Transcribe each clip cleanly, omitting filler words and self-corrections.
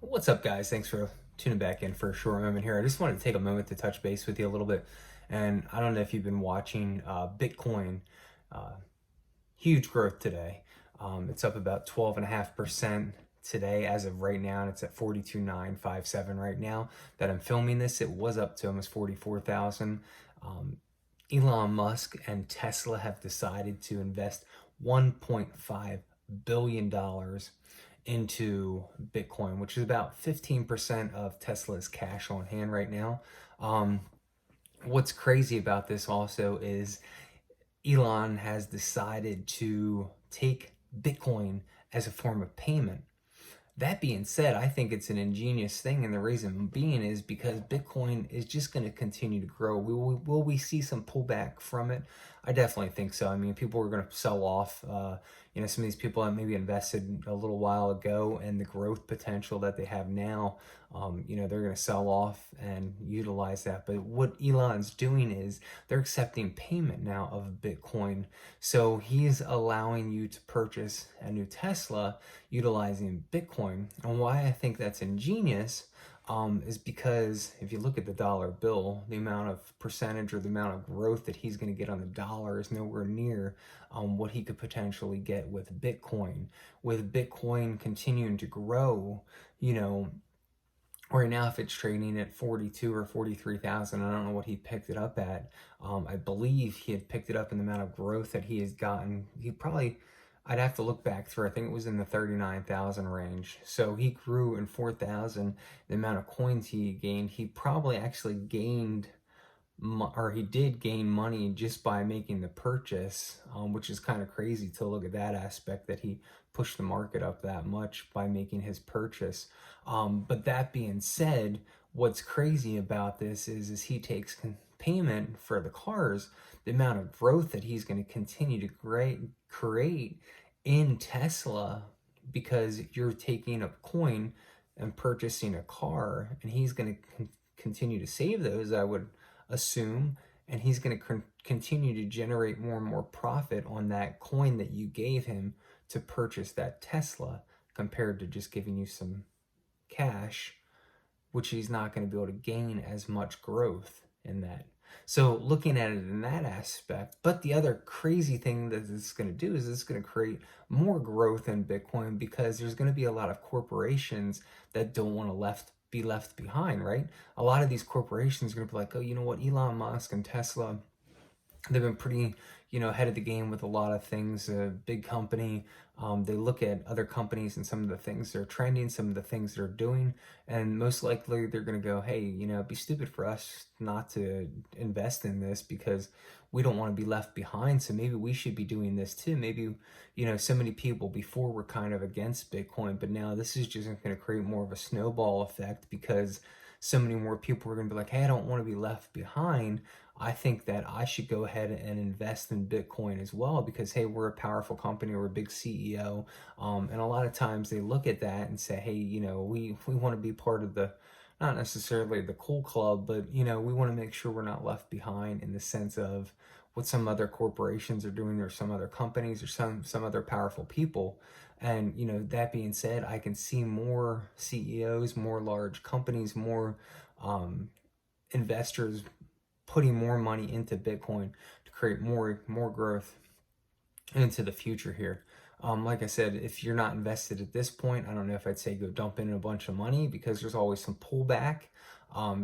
What's up, guys? Thanks for tuning back in for a short moment here. I just wanted to take a moment to touch base with you a little bit. And I don't know if you've been watching Bitcoin, uh, huge growth today. It's up about 12.5% today as of right now, and it's at 42,957 right now that I'm filming this. It was up to almost 44,000. Um, Elon Musk and Tesla have decided to invest $1.5 billion into Bitcoin, which is about 15% of Tesla's cash on hand right now. Um, what's crazy about this also is Elon has decided to take Bitcoin as a form of payment. That being said, I think it's an ingenious thing, and the reason being is because Bitcoin is just going to continue to grow. Will we see some pullback from it? I definitely think so. I mean, people are going to sell off. Some of these people that maybe invested a little while ago, and the growth potential that they have now, they're going to sell off and utilize that. But what Elon's doing is they're accepting payment now of Bitcoin, so he's allowing you to purchase a new Tesla utilizing Bitcoin. And why I think that's ingenious is because if you look at the dollar bill, the amount of percentage or the amount of growth that he's going to get on the dollar is nowhere near what he could potentially get with Bitcoin. With Bitcoin continuing to grow, right now, if it's trading at 42 or 43,000, I don't know what he picked it up at. I believe he had picked it up in the amount of growth that he has gotten. I'd have to look back through. I think it was in the 39,000 range. So he grew in 4,000. The amount of coins he gained, he probably actually gained, or he did gain money just by making the purchase, which is kind of crazy to look at that aspect, that he pushed the market up that much by making his purchase. But that being said, what's crazy about this is he takes payment for the cars, the amount of growth that he's going to continue to create in Tesla, because you're taking a coin and purchasing a car, and he's going to continue to save those, I would assume, and he's going to continue to generate more and more profit on that coin that you gave him to purchase that Tesla, compared to just giving you some cash, which he's not going to be able to gain as much growth in that. So looking at it in that aspect, but the other crazy thing that it's going to do is it's going to create more growth in Bitcoin, because there's going to be a lot of corporations that don't want to be left behind, right? A lot of these corporations are going to be like, oh, you know what, Elon Musk and Tesla, they've been pretty, ahead of the game with a lot of things. A big company, they look at other companies and some of the things they're trending, some of the things they're doing, and most likely they're going to go, hey, it'd be stupid for us not to invest in this, because we don't want to be left behind. So maybe we should be doing this too. Maybe, so many people before were kind of against Bitcoin, but now this is just going to create more of a snowball effect, because so many more people are going to be like, hey, I don't want to be left behind. I think that I should go ahead and invest in Bitcoin as well, because, hey, we're a powerful company, we're a big CEO. And a lot of times they look at that and say, hey, we want to be part of the, not necessarily the cool club, but, we want to make sure we're not left behind, in the sense of what some other corporations are doing, or some other companies, or some other powerful people. And, that being said, I can see more CEOs, more large companies, more investors putting more money into Bitcoin to create more growth into the future here. Like I said, if you're not invested at this point, I don't know if I'd say go dump in a bunch of money, because there's always some pullback.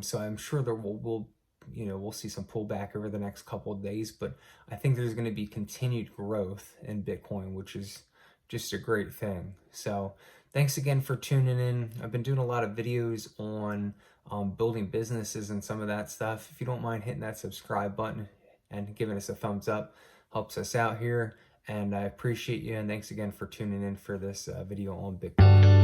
So I'm sure there we'll see some pullback over the next couple of days, but I think there's going to be continued growth in Bitcoin, which is just a great thing. So thanks again for tuning in. I've been doing a lot of videos on building businesses and some of that stuff. If you don't mind hitting that subscribe button and giving us a thumbs up, helps us out here. And I appreciate you. And thanks again for tuning in for this video on Bitcoin.